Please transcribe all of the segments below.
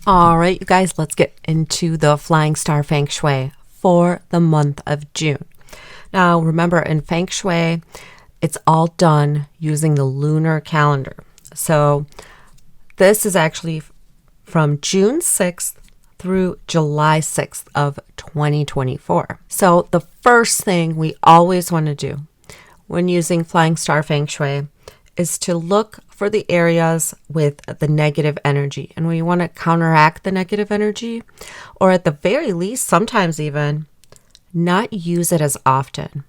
All right, you guys, let's get into the Flying Star Feng Shui for the month of June. Now, remember, in Feng Shui, it's all done using the lunar calendar. So this is actually from June 6th through July 6th of 2024. So the first thing we always want to do when using Flying Star Feng Shui is to look for the areas with the negative energy. And we want to counteract the negative energy, or at the very least, sometimes even not use it as often.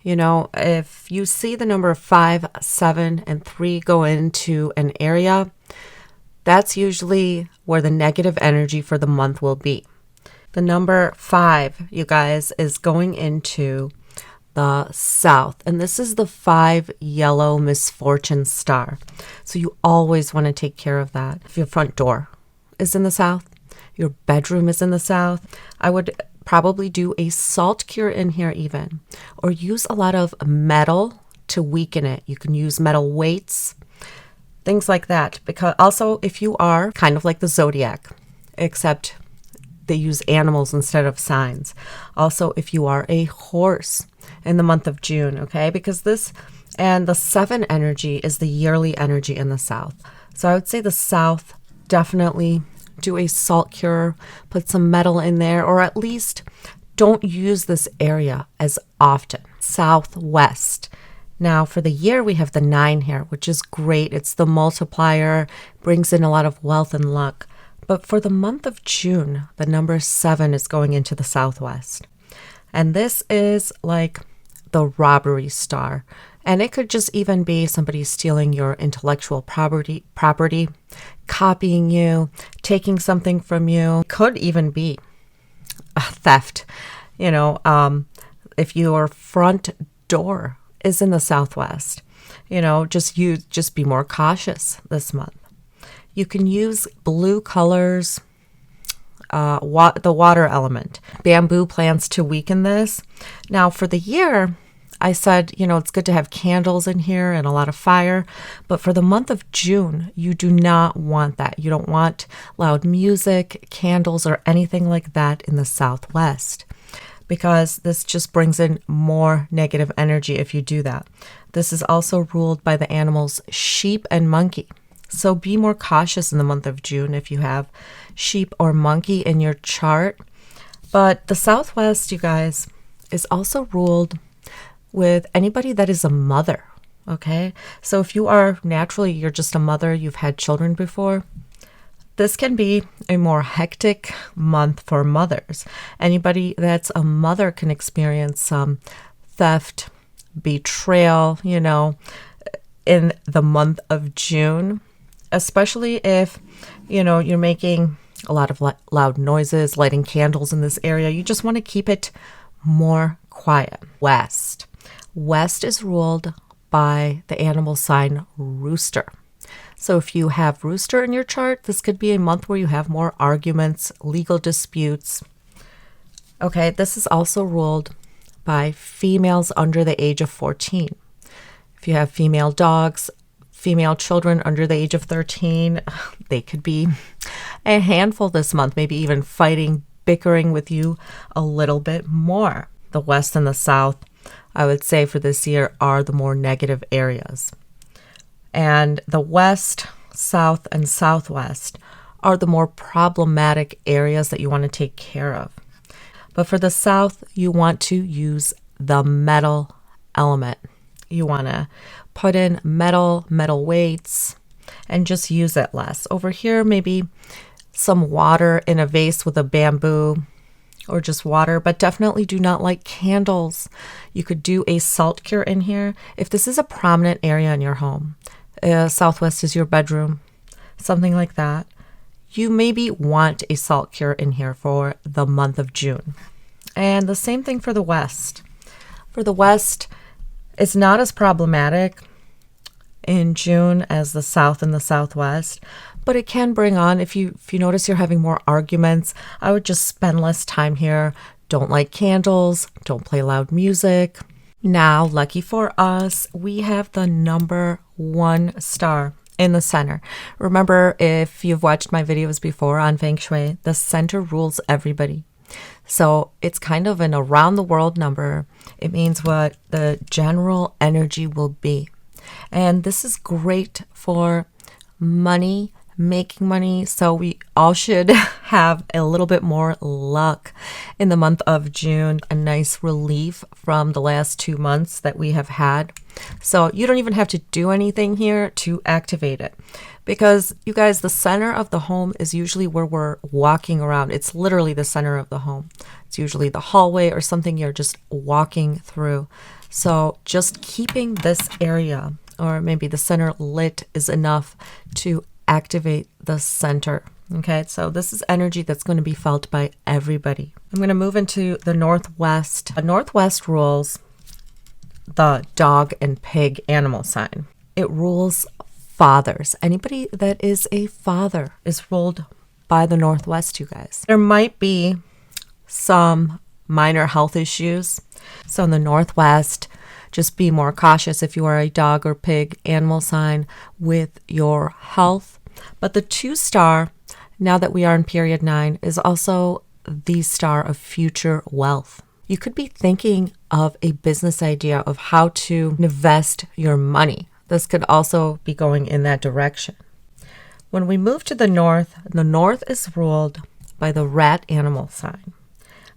You know, if you see the number 5, 7, and 3 go into an area, that's usually where the negative energy for the month will be. The number 5, you guys, is going into the south, and this is the 5 yellow misfortune star. So you always want to take care of that. If your front door is in the south, your bedroom is in the south, I would probably do a salt cure in here even, or use a lot of metal to weaken it. You can use metal weights, things like that. Because also, if you are kind of like the zodiac, except they use animals instead of signs. Also, if you are a horse in the month of June, okay? Because this and the 7 energy is the yearly energy in the south. So I would say the south, definitely do a salt cure, put some metal in there, or at least don't use this area as often. Southwest. Now for the year, we have the 9 here, which is great. It's the multiplier, brings in a lot of wealth and luck. But for the month of June, the number 7 is going into the southwest. And this is like the robbery star. And it could just even be somebody stealing your intellectual property, copying you, taking something from you. Could even be a theft. You know, if your front door is in the southwest, you know, just be more cautious this month. You can use blue colors, the water element, bamboo plants to weaken this. Now for the year, I said, you know, it's good to have candles in here and a lot of fire. But for the month of June, you do not want that. You don't want loud music, candles, or anything like that in the southwest, because this just brings in more negative energy if you do that. This is also ruled by the animals sheep and monkey. So be more cautious in the month of June if you have sheep or monkey in your chart. But the southwest, you guys, is also ruled with anybody that is a mother, okay? So if you are naturally, you're just a mother, you've had children before, this can be a more hectic month for mothers. Anybody that's a mother can experience some theft, betrayal, you know, in the month of June. Especially if, you know, you're making a lot of loud noises, lighting candles in this area. You just want to keep it more quiet. West is ruled by the animal sign rooster. So if you have rooster in your chart, this could be a month where you have more arguments, legal disputes. Okay, this is also ruled by females under the age of 14. If you have female dogs, female children under the age of 13, they could be a handful this month, maybe even fighting, bickering with you a little bit more. The West and the South, I would say for this year, are the more negative areas. And the West, South, and Southwest are the more problematic areas that you want to take care of. But for the South, you want to use the metal element. You want to put in metal weights, and just use it less. Over here, maybe some water in a vase with a bamboo, or just water, but definitely do not light candles. You could do a salt cure in here. If this is a prominent area in your home, southwest is your bedroom, something like that, you maybe want a salt cure in here for the month of June. And the same thing for the West. For the West, it's not as problematic in June as the South and the Southwest, but it can bring on, if you notice you're having more arguments, I would just spend less time here. Don't light candles, don't play loud music. Now, lucky for us, we have the number 1 star in the center. Remember, if you've watched my videos before on Feng Shui, the center rules everybody. So it's kind of an around the world number. It means what the general energy will be. And this is great for money, making money. So we all should have a little bit more luck in the month of June, a nice relief from the last 2 months that we have had. So you don't even have to do anything here to activate it. Because you guys, the center of the home is usually where we're walking around. It's literally the center of the home. It's usually the hallway or something you're just walking through. So just keeping this area or maybe the center lit is enough to activate the center. Okay, so this is energy that's going to be felt by everybody. I'm going to move into the Northwest. The Northwest rules the dog and pig animal sign. It rules fathers. Anybody that is a father is ruled by the Northwest, you guys. There might be some minor health issues. So in the Northwest, just be more cautious if you are a dog or pig animal sign with your health. But the 2-star, now that we are in period 9, is also the star of future wealth. You could be thinking of a business idea of how to invest your money. This could also be going in that direction. When we move to the North is ruled by the rat animal sign.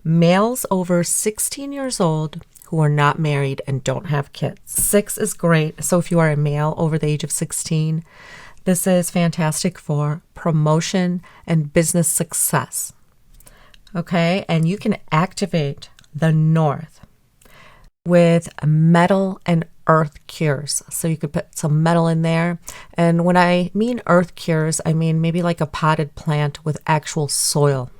Males over 16 years old who are not married and don't have kids. 6 is great. So if you are a male over the age of 16, this is fantastic for promotion and business success. Okay, and you can activate the North with metal and earth cures. So you could put some metal in there. And when I mean earth cures, I mean maybe like a potted plant with actual soil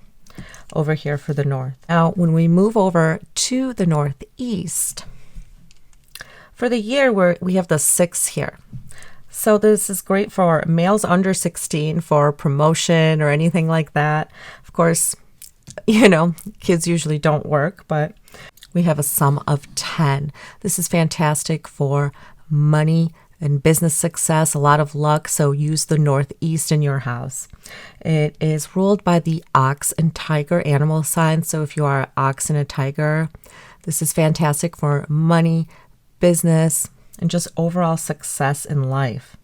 over here for the North. Now, when we move over to the Northeast, for the year where we have the 6 here. So this is great for males under 16 for promotion or anything like that. Of course, you know, kids usually don't work, but we have a sum of 10. This is fantastic for money and business success, a lot of luck. So use the Northeast in your house. It is ruled by the ox and tiger animal sign. So if you are an ox and a tiger, this is fantastic for money, business, and just overall success in life.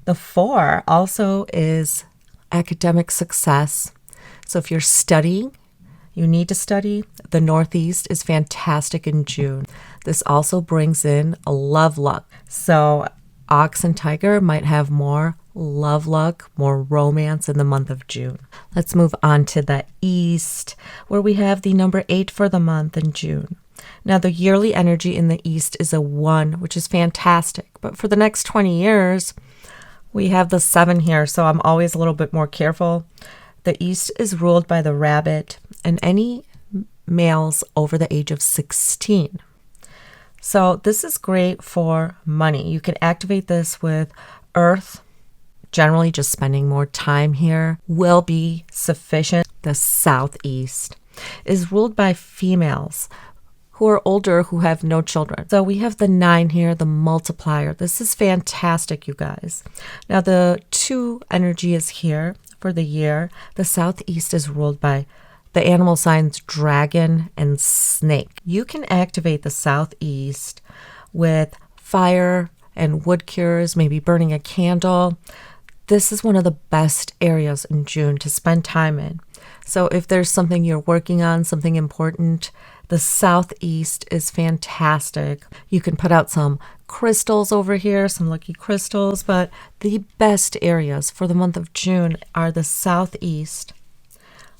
The 4 also is academic success. So if you're studying, you need to study, the Northeast is fantastic in June. This also brings in a love luck. So ox and tiger might have more love luck, more romance in the month of June. Let's move on to the East, where we have the number 8 for the month in June. Now, the yearly energy in the East is a 1, which is fantastic. But for the next 20 years, we have the 7 here, so I'm always a little bit more careful. The East is ruled by the rabbit and any males over the age of 16. So this is great for money. You can activate this with earth. Generally, just spending more time here will be sufficient. The Southeast is ruled by females who are older, who have no children. So we have the 9 here, the multiplier. This is fantastic, you guys. Now the 2 energy is here for the year. The Southeast is ruled by the animal signs dragon and snake. You can activate the Southeast with fire and wood cures, maybe burning a candle. This is one of the best areas in June to spend time in. So if there's something you're working on, something important, the Southeast is fantastic. You can put out some crystals over here, some lucky crystals, but the best areas for the month of June are the Southeast,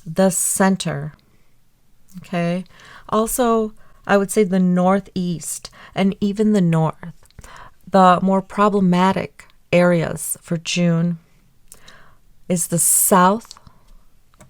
the center, okay? Also, I would say the Northeast and even the North. The more problematic areas for June is the South,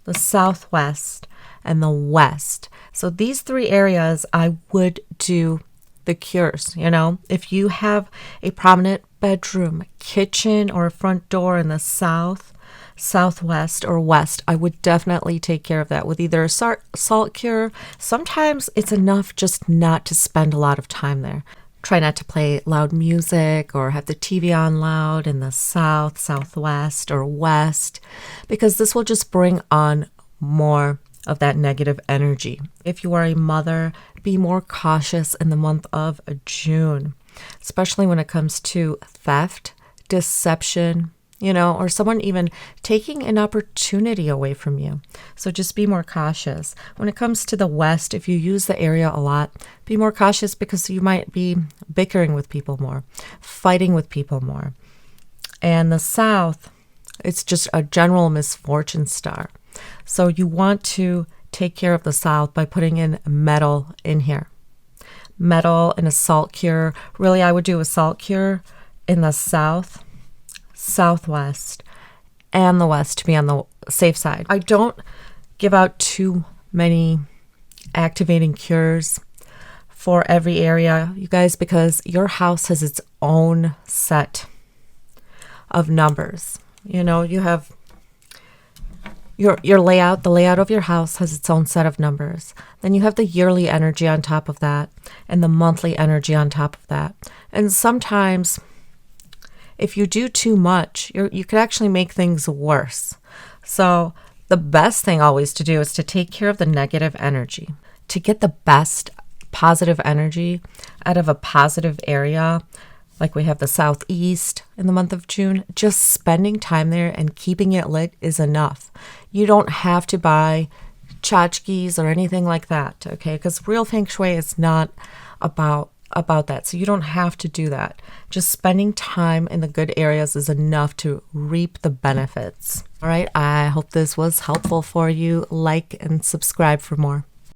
the Southwest, and the West. So these 3 areas, I would do the cures. You know, if you have a prominent bedroom, kitchen, or a front door in the South, Southwest, or West, I would definitely take care of that with either a salt cure. Sometimes it's enough just not to spend a lot of time there. Try not to play loud music or have the TV on loud in the south, southwest, or west, because this will just bring on more of that negative energy. If you are a mother, be more cautious in the month of June, especially when it comes to theft, deception, or someone even taking an opportunity away from you. So just be more cautious. When it comes to the West, if you use the area a lot, be more cautious because you might be bickering with people more, fighting with people more. And the South, it's just a general misfortune star. So you want to take care of the South by putting in metal in here. Metal and a salt cure. Really, I would do a salt cure in the South, Southwest, and the West to be on the safe side. I don't give out too many activating cures for every area, you guys, because your house has its own set of numbers. You have your layout, the layout of your house has its own set of numbers. Then you have the yearly energy on top of that and the monthly energy on top of that. And sometimes if you do too much, you could actually make things worse. So the best thing always to do is to take care of the negative energy. To get the best positive energy out of a positive area, like we have the Southeast in the month of June, just spending time there and keeping it lit is enough. You don't have to buy tchotchkes or anything like that, okay? Because real Feng Shui is not about that. So you don't have to do that. Just spending time in the good areas is enough to reap the benefits. All right, I hope this was helpful for you. Like and subscribe for more.